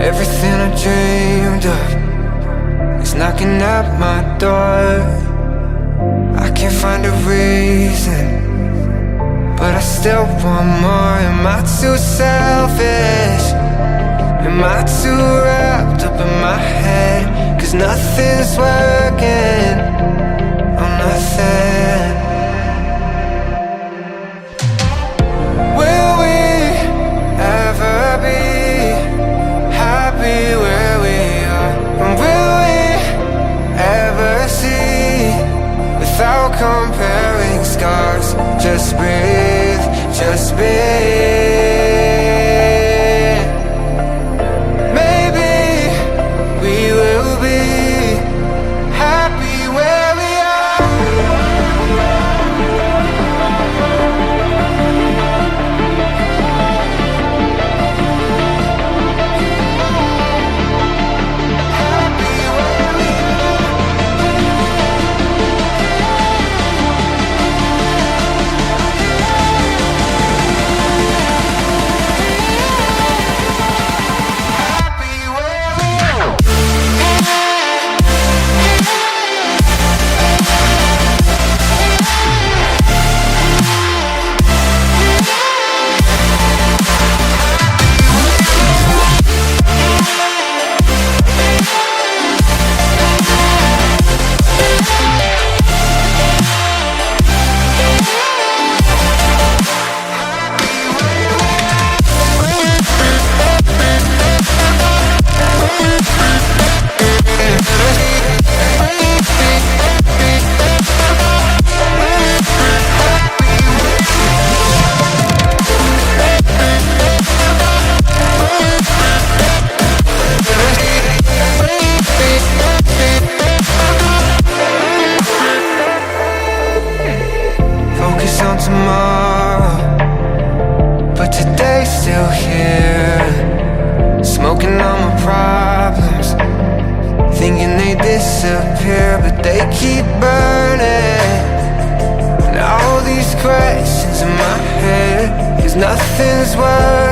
Everything I dreamed of is knocking at my door. I can't find a reason, but I still want more. Am I too selfish? Am I too wrapped up in my head? 'Cause nothing's working, oh nothing. Will we ever be happy where we are? And will we ever see without comparing scars? Just breathe, just breathe. Maybe we will be happy where we are. Happy where we happy where we are. Focus on tomorrow, but today's still here. Smoking all my problems, thinking they disappear, but they keep burning. And all these questions in my head, 'cause nothing's worth